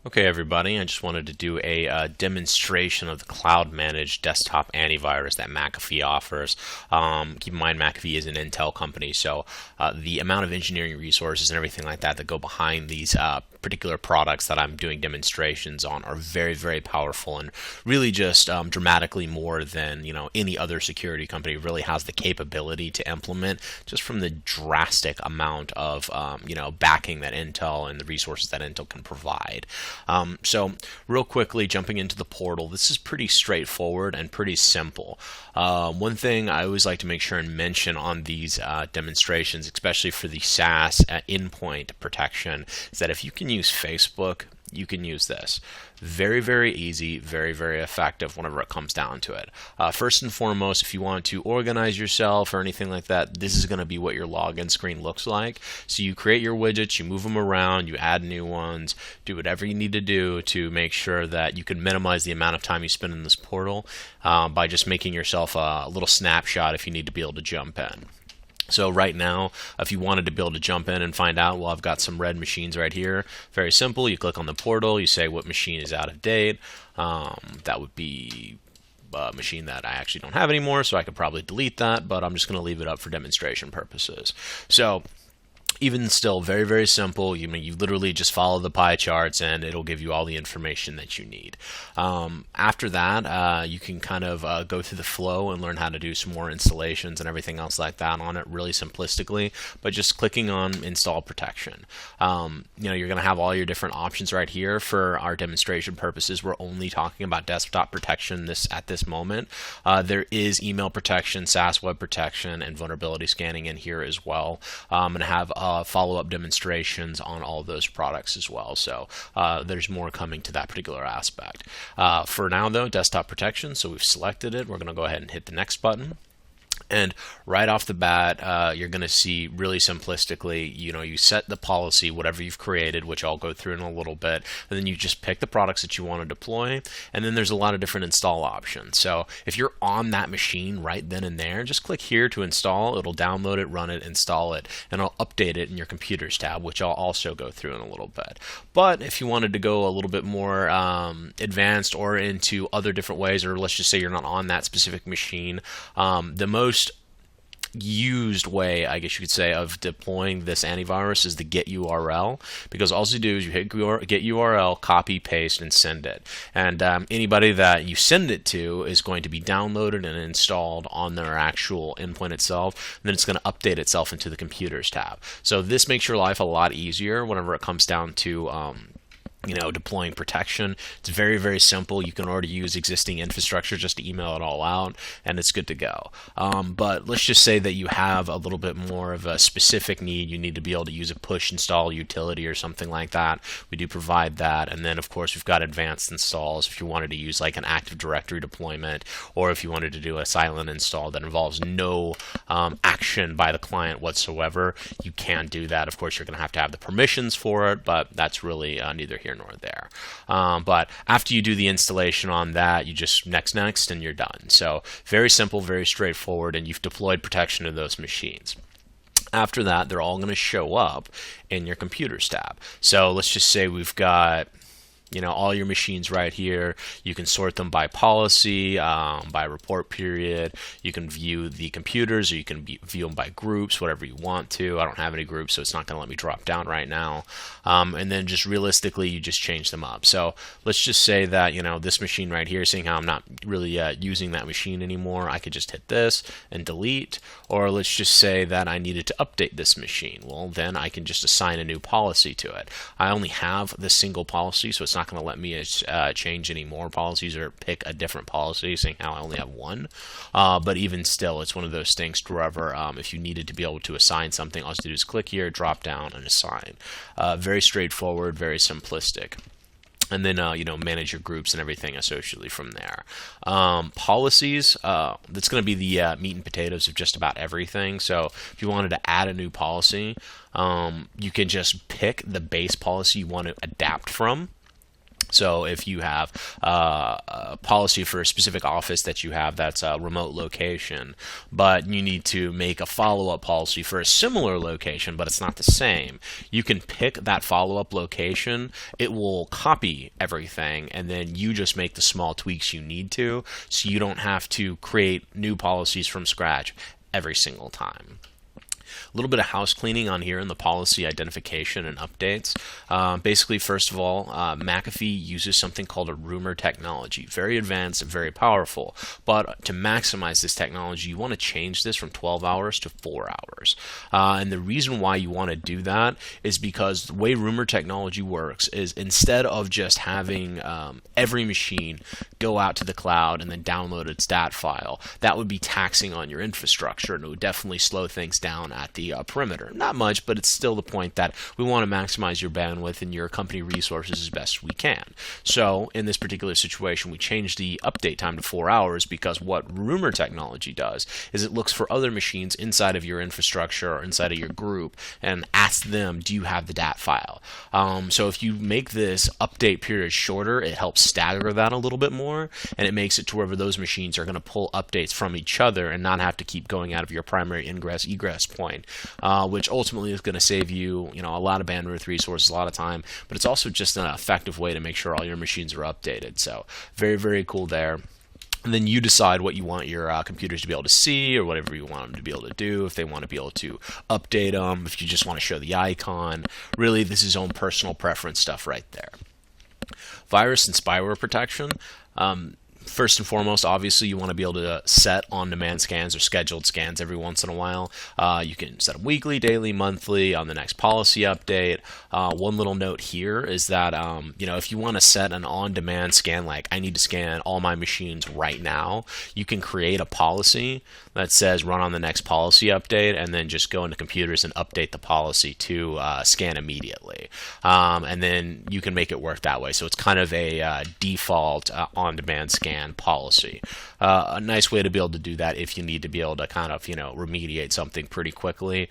Okay, everybody, I just wanted to do a demonstration of the cloud-managed desktop antivirus that McAfee offers. Keep in mind, McAfee is an Intel company, so the amount of engineering resources and everything like that that go behind these particular products that I'm doing demonstrations on are very, very powerful and really just dramatically more than any other security company really has the capability to implement, just from the drastic amount of backing that Intel and the resources that Intel can provide. So real quickly, jumping into the portal, this is pretty straightforward and pretty simple. One thing I always like to make sure and mention on these demonstrations, especially for the SaaS endpoint protection, is that if you can use Facebook, you can use this. Very, very easy, very, very effective whenever it comes down to it. First and foremost, if you want to organize yourself or anything like that, this is going to be what your login screen looks like. So you create your widgets, you move them around, you add new ones, do whatever you need to do to make sure that you can minimize the amount of time you spend in this portal by just making yourself a little snapshot if you need to be able to jump in. So right now, if you wanted to be able to jump in and find out, well, I've got some red machines right here. Very simple. You click on the portal. You say what machine is out of date. That would be a machine that I actually don't have anymore, so I could probably delete that, but I'm just going to leave it up for demonstration purposes. So even still, very, very simple. You literally just follow the pie charts and it'll give you all the information that you need. After that, you can kind of go through the flow and learn how to do some more installations and everything else like that on it really simplistically, but just clicking on install protection. You're going to have all your different options right here. For our demonstration purposes, we're only talking about desktop protection at this moment. There is email protection, SaaS web protection, and vulnerability scanning in here as well. I'm going to have follow-up demonstrations on all of those products as well. So there's more coming to that particular aspect. For now, though, desktop protection. So we've selected it. We're going to go ahead and hit the next button. And right off the bat, you're going to see really simplistically, you set the policy, whatever you've created, which I'll go through in a little bit, and then you just pick the products that you want to deploy, and then there's a lot of different install options. So if you're on that machine right then and there, just click here to install. It'll download it, run it, install it, and I'll update it in your computers tab, which I'll also go through in a little bit. But if you wanted to go a little bit more advanced or into other different ways, or let's just say you're not on that specific machine, the most used way, I guess you could say, of deploying this antivirus is the get URL, because all you do is you hit get URL, copy, paste, and send it. And anybody that you send it to is going to be downloaded and installed on their actual endpoint itself, and then it's going to update itself into the computers tab. So this makes your life a lot easier whenever it comes down to deploying protection. It's very, very simple. You can already use existing infrastructure just to email it all out, and it's good to go. But let's just say that you have a little bit more of a specific need. You need to be able to use a push install utility or something like that. We do provide that. And then, of course, we've got advanced installs if you wanted to use like an Active Directory deployment, or if you wanted to do a silent install that involves no action by the client whatsoever. You can do that. Of course, you're going to have the permissions for it, but that's really neither here nor there. But after you do the installation on that, you just next, and you're done. So very simple, very straightforward, and you've deployed protection to those machines. After that, they're all going to show up in your computers tab. So let's just say we've got all your machines right here. You can sort them by policy, by report period. You can view the computers, or you can view them by groups, whatever you want to. I don't have any groups, so it's not going to let me drop down right now. And then just realistically, you just change them up. So let's just say that, this machine right here, seeing how I'm not really using that machine anymore, I could just hit this and delete. Or let's just say that I needed to update this machine. Well, then I can just assign a new policy to it. I only have this single policy, so it's not going to let me change any more policies or pick a different policy, seeing how I only have one. But even still, it's one of those things wherever if you needed to be able to assign something, all you have to do is click here, drop down, and assign. Very straightforward, very simplistic. And then manage your groups and everything associated from there. Policies, that's going to be the meat and potatoes of just about everything. So if you wanted to add a new policy, you can just pick the base policy you want to adapt from. So if you have a policy for a specific office that you have that's a remote location, but you need to make a follow-up policy for a similar location, but it's not the same, you can pick that follow-up location. It will copy everything, and then you just make the small tweaks you need to, so you don't have to create new policies from scratch every single time. A little bit of house cleaning on here in the policy identification and updates. Basically, first of all, McAfee uses something called a rumor technology. Very advanced and very powerful. But to maximize this technology, you want to change this from 12 hours to 4 hours. And the reason why you want to do that is because the way rumor technology works is instead of just having every machine go out to the cloud and then download its DAT file, that would be taxing on your infrastructure, and it would definitely slow things down at the perimeter. Not much, but it's still the point that we want to maximize your bandwidth and your company resources as best we can. So in this particular situation, we changed the update time to 4 hours because what rumor technology does is it looks for other machines inside of your infrastructure or inside of your group and asks them, do you have the DAT file? So if you make this update period shorter, it helps stagger that a little bit more, and it makes it to where those machines are going to pull updates from each other and not have to keep going out of your primary ingress egress point, which ultimately is going to save you, a lot of bandwidth resources, a lot of time, but it's also just an effective way to make sure all your machines are updated. So very, very cool there. And then you decide what you want your computers to be able to see or whatever you want them to be able to do. If they want to be able to update them, if you just want to show the icon. Really, this is own personal preference stuff right there. Virus and spyware protection. First and foremost, obviously, you want to be able to set on-demand scans or scheduled scans every once in a while. You can set them weekly, daily, monthly on the next policy update. One little note here is that, if you want to set an on-demand scan, like I need to scan all my machines right now, you can create a policy that says run on the next policy update and then just go into computers and update the policy to scan immediately. And then you can make it work that way. So it's kind of a default on-demand scan policy. A nice way to be able to do that if you need to be able to kind of, remediate something pretty quickly.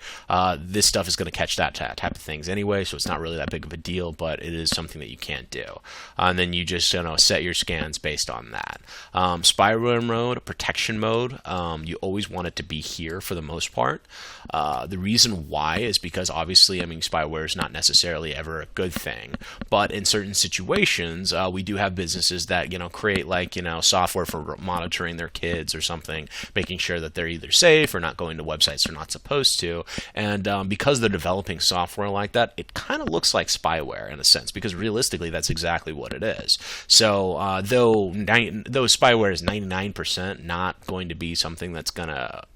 This stuff is going to catch that type of things anyway, so it's not really that big of a deal, but it is something that you can't do. And then you just, set your scans based on that. Spyware mode, protection mode, you always want it to be here for the most part. The reason why is because obviously, spyware is not necessarily ever a good thing, but in certain situations, we do have businesses that, create software for monitoring their kids or something, making sure that they're either safe or not going to websites they're not supposed to. And because they're developing software like that, it kind of looks like spyware in a sense, because realistically, that's exactly what it is. So though spyware is 99% not going to be something that's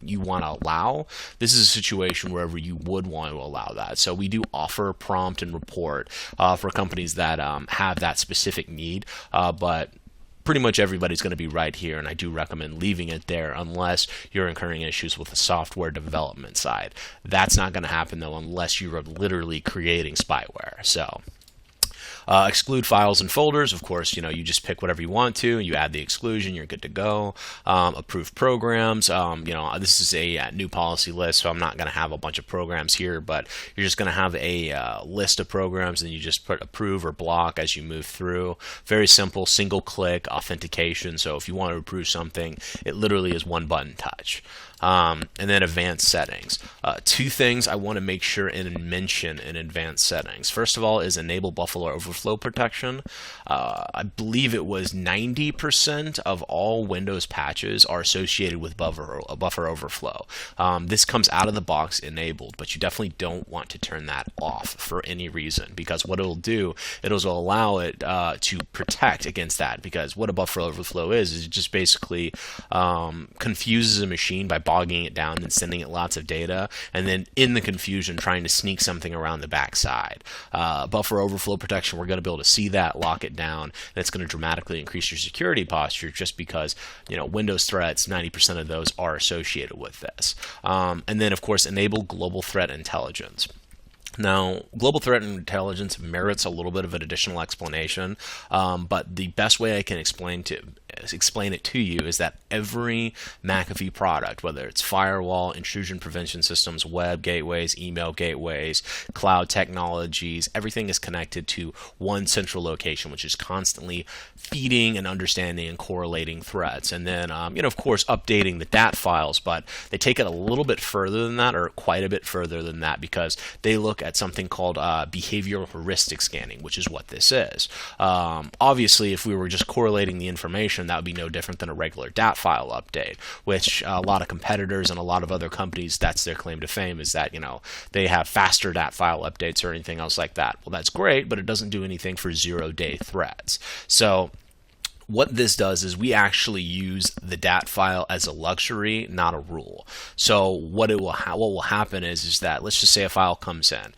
you want to allow, this is a situation wherever you would want to allow that. So we do offer prompt and report for companies that have that specific need, but pretty much everybody's going to be right here, and I do recommend leaving it there unless you're incurring issues with the software development side. That's not going to happen, though, unless you are literally creating spyware. So exclude files and folders. Of course, you just pick whatever you want to. You add the exclusion. You're good to go. Approve programs. This is a new policy list, so I'm not going to have a bunch of programs here, but you're just going to have a list of programs, and you just put approve or block as you move through. Very simple, single-click authentication. So if you want to approve something, it literally is one button touch. And then advanced settings. Two things I want to make sure and mention in advanced settings. First of all is enable buffer overflow protection. I believe it was 90% of all Windows patches are associated with buffer overflow. This comes out of the box enabled, but you definitely don't want to turn that off for any reason, because what it'll do, it'll allow it to protect against that, because what a buffer overflow is it just basically confuses a machine by bogging it down and sending it lots of data, and then in the confusion trying to sneak something around the backside. Buffer overflow protection, we're going to be able to see that, lock it down, and it's going to dramatically increase your security posture, just because Windows threats, 90% of those are associated with this. And then of course enable global threat intelligence. Now, global threat intelligence merits a little bit of an additional explanation, but the best way I can explain explain it to you is that every McAfee product, whether it's firewall, intrusion prevention systems, web gateways, email gateways, cloud technologies, everything is connected to one central location, which is constantly feeding and understanding and correlating threats. And then, of course, updating the DAT files, but they take it a little bit further than that, or quite a bit further than that, because they look at something called behavioral heuristic scanning, which is what this is. Obviously, if we were just correlating the information, that would be no different than a regular DAT file update, which a lot of competitors and a lot of other companies, that's their claim to fame, is that, they have faster DAT file updates or anything else like that. Well, that's great, but it doesn't do anything for zero-day threats. So what this does is we actually use the DAT file as a luxury, not a rule. So what will happen is that, let's just say a file comes in.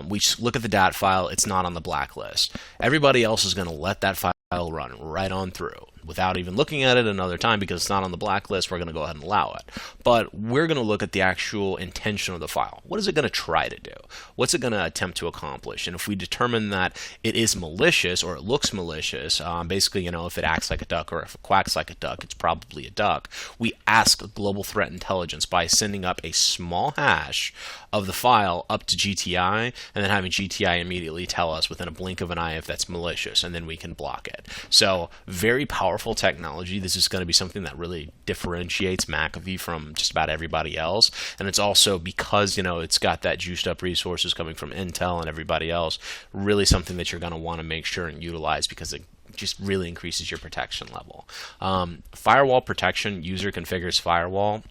We look at the DAT file, it's not on the blacklist. Everybody else is going to let that file run right on through without even looking at it another time, because it's not on the blacklist. We're going to go ahead and allow it. But we're going to look at the actual intention of the file. What is it going to try to do? What's it going to attempt to accomplish? And if we determine that it is malicious, or it looks malicious, basically, if it acts like a duck or if it quacks like a duck, it's probably a duck. We ask global threat intelligence by sending up a small hash of the file up to GTI, and then having GTI immediately tell us within a blink of an eye if that's malicious, and then we can block it. So very powerful technology. This is going to be something that really differentiates McAfee from just about everybody else, and it's also because it's got that juiced up resources coming from Intel and everybody else, really something that you're going to want to make sure and utilize, because it just really increases your protection level. Firewall protection, user configures firewall.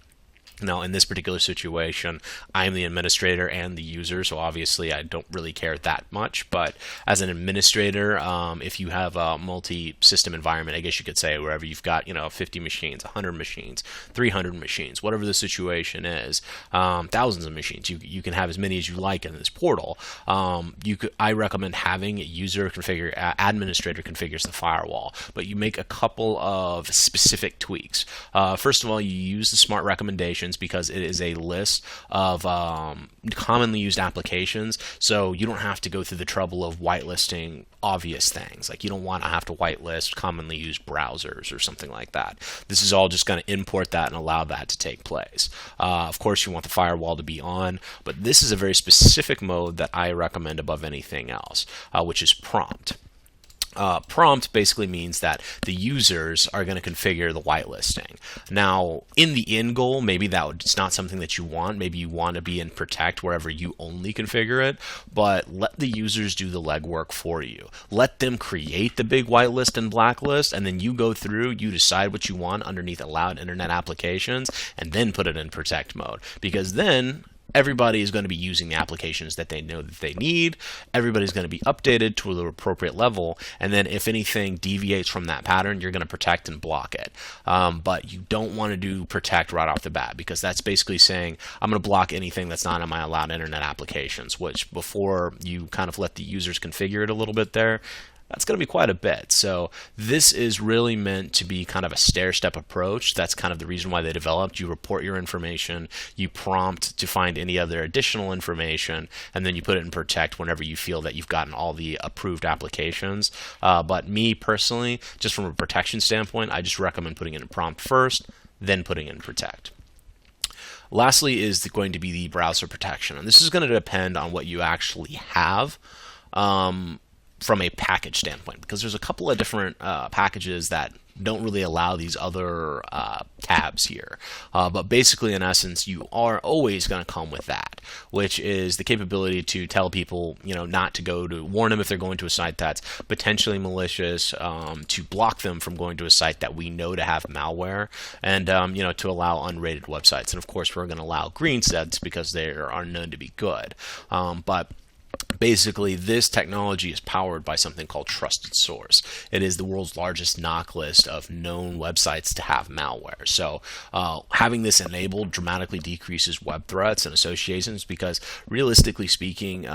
Now, in this particular situation, I'm the administrator and the user, so obviously I don't really care that much. But as an administrator, if you have a multi-system environment, I guess you could say, wherever you've got 50 machines, 100 machines, 300 machines, whatever the situation is, thousands of machines, you can have as many as you like in this portal. I recommend having a administrator configures the firewall, but you make a couple of specific tweaks. First of all, you use the smart recommendations, because it is a list of commonly used applications, so you don't have to go through the trouble of whitelisting obvious things. Like, you don't want to have to whitelist commonly used browsers or something like that. This is all just going to import that and allow that to take place. Of course, you want the firewall to be on, but this is a very specific mode that I recommend above anything else, which is prompt. Prompt basically means that the users are going to configure the whitelisting. Now, in the end goal, maybe it's not something that you want. Maybe you want to be in protect wherever you only configure it, but let the users do the legwork for you. Let them create the big whitelist and blacklist, and then you go through, you decide what you want underneath allowed internet applications, and then put it in protect mode. Because then everybody is going to be using the applications that they know that they need. Everybody's going to be updated to the appropriate level, and then if anything deviates from that pattern, you're going to protect and block it. But you don't want to do protect right off the bat, because that's basically saying I'm going to block anything that's not on my allowed internet applications, which before you kind of let the users configure it a little bit there, that's going to be quite a bit. So this is really meant to be kind of a stair-step approach. That's kind of the reason why they developed. You report your information, you prompt to find any other additional information, and then you put it in protect whenever you feel that you've gotten all the approved applications. But me personally, just from a protection standpoint, I just recommend putting it in prompt first, then putting it in protect. Lastly is going to be the browser protection, and this is going to depend on what you actually have. From a package standpoint, because there's a couple of different packages that don't really allow these other tabs here. But basically, in essence, you are always going to come with that, which is the capability to tell people, not to go to, warn them if they're going to a site that's potentially malicious, to block them from going to a site that we know to have malware, and, to allow unrated websites. And of course, we're going to allow green sets because they are known to be good. But basically, this technology is powered by something called Trusted Source. It is the world's largest knock list of known websites to have malware. So having this enabled dramatically decreases web threats and associations, because realistically speaking,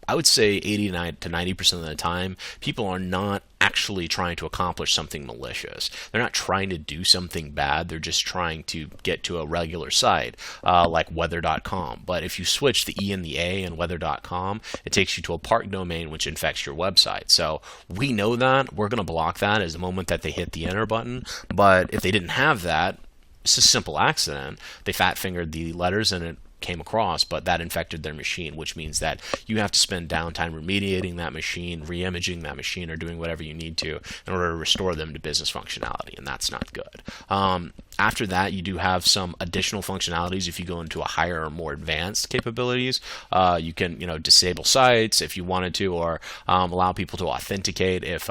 I would say 89 to 90% of the time, people are not actually trying to accomplish something malicious. They're not trying to do something bad. They're just trying to get to a regular site like weather.com. But if you switch the E and the A in weather.com, it takes you to a park domain, which infects your website. So we know that. We're going to block that as the moment that they hit the enter button. But if they didn't have that, it's a simple accident. They fat-fingered the letters and it came across, but that infected their machine, which means that you have to spend downtime remediating that machine, re-imaging that machine, or doing whatever you need to in order to restore them to business functionality, and that's not good. After that, you do have some additional functionalities. If you go into a higher or more advanced capabilities, you can disable sites if you wanted to, or allow people to authenticate if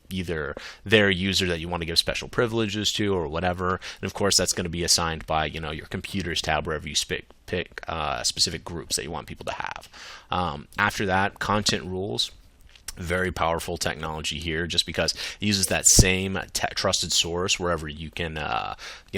either their user that you want to give special privileges to or whatever. And of course, that's going to be assigned by your computers tab wherever you pick specific groups that you want people to have. After that, content rules. Very powerful technology here, just because it uses that same trusted source wherever you can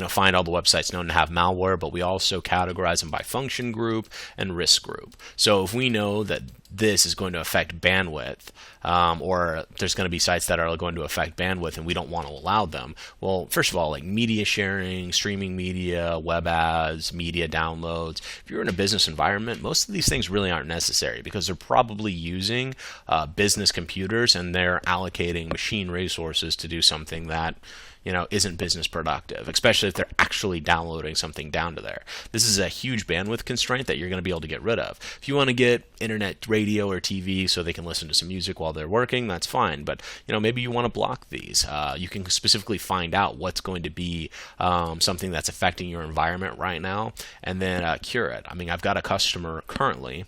find all the websites known to have malware, but we also categorize them by function group and risk group. So if we know that this is going to affect bandwidth, or there's going to be sites that are going to affect bandwidth and we don't want to allow them, well, first of all, like media sharing, streaming media, web ads, media downloads, if you're in a business environment, most of these things really aren't necessary because they're probably using business computers and they're allocating machine resources to do something that isn't business productive, especially if they're actually downloading something down to there. This is a huge bandwidth constraint that you're going to be able to get rid of. If you want to get internet radio or TV so they can listen to some music while they're working, that's fine. But maybe you want to block these. You can specifically find out what's going to be something that's affecting your environment right now, and then cure it. I mean, I've got a customer currently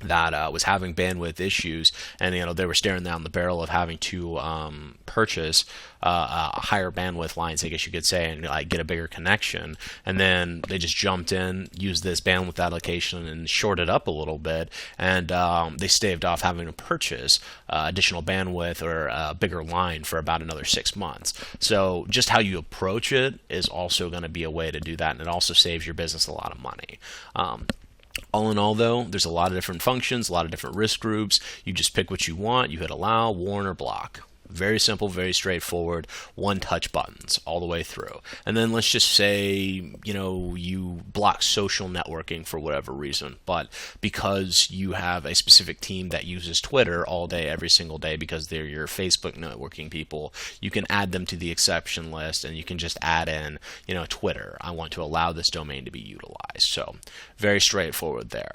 that was having bandwidth issues, and they were staring down the barrel of having to purchase higher bandwidth lines, I guess you could say, and get a bigger connection. And then they just jumped in, used this bandwidth allocation, and shorted up a little bit, and they staved off having to purchase additional bandwidth or a bigger line for about another 6 months. So just how you approach it is also going to be a way to do that, and it also saves your business a lot of money. All in all, though, there's a lot of different functions, a lot of different risk groups. You just pick what you want. You hit allow, warn, or block. Very simple, very straightforward, one-touch buttons all the way through. And then let's just say, you block social networking for whatever reason, but because you have a specific team that uses Twitter all day, every single day, because they're your Facebook networking people, you can add them to the exception list, and you can just add in, Twitter. I want to allow this domain to be utilized. So very straightforward there.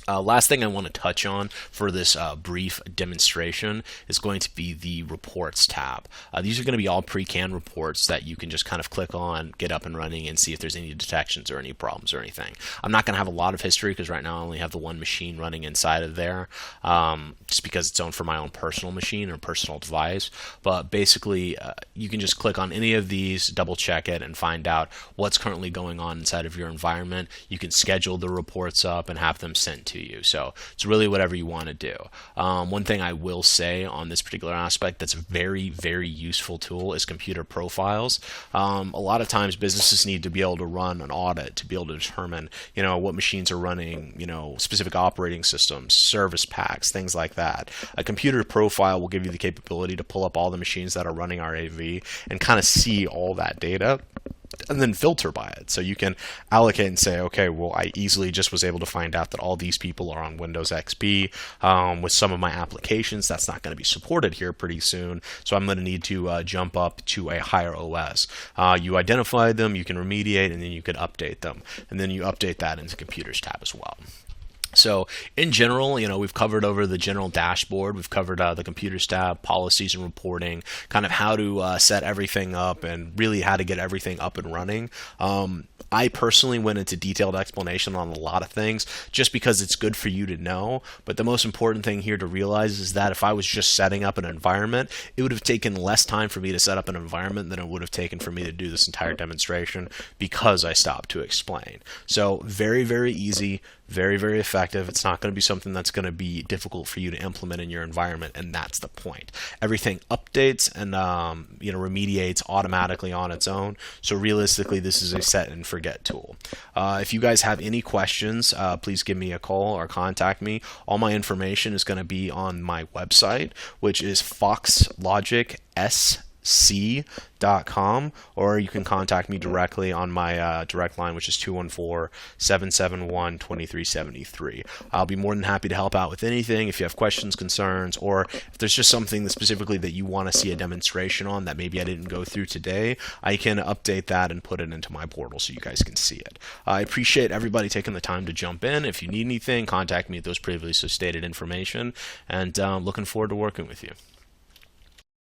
Last thing I want to touch on for this brief demonstration is going to be the reports tab. These are going to be all pre-canned reports that you can just kind of click on, get up and running, and see if there's any detections or any problems or anything. I'm not going to have a lot of history because right now I only have the one machine running inside of there, just because it's owned for my own personal machine or personal device. But basically, you can just click on any of these, double check it, and find out what's currently going on inside of your environment. You can schedule the reports up and have them sent to you. So it's really whatever you want to do. One thing I will say on this particular aspect that's a very, very useful tool is computer profiles. A lot of times businesses need to be able to run an audit to be able to determine, what machines are running, specific operating systems, service packs, things like that. A computer profile will give you the capability to pull up all the machines that are running our AV and kind of see all that data and then filter by it. So you can allocate and say, okay, well, I easily just was able to find out that all these people are on Windows XP. With some of my applications, that's not going to be supported here pretty soon. So I'm going to need to jump up to a higher OS. You identify them, you can remediate, and then you can update them. And then you update that into Computers tab as well. So in general, we've covered over the general dashboard. We've covered the Computers tab, policies and reporting, kind of how to set everything up and really how to get everything up and running. I personally went into detailed explanation on a lot of things just because it's good for you to know. But the most important thing here to realize is that if I was just setting up an environment, it would have taken less time for me to set up an environment than it would have taken for me to do this entire demonstration because I stopped to explain. So very, very easy, Very, very effective. It's not going to be something that's going to be difficult for you to implement in your environment, and that's the point. Everything updates and remediates automatically on its own. So realistically, this is a set and forget tool. If you guys have any questions, please give me a call or contact me. All my information is going to be on my website, which is foxlogicSC.com, or you can contact me directly on my direct line, which is 214-771-2373. I'll be more than happy to help out with anything. If you have questions, concerns, or if there's just something that specifically that you want to see a demonstration on that maybe I didn't go through today, I can update that and put it into my portal so you guys can see it. I appreciate everybody taking the time to jump in. If you need anything, contact me at those previously stated information, and looking forward to working with you.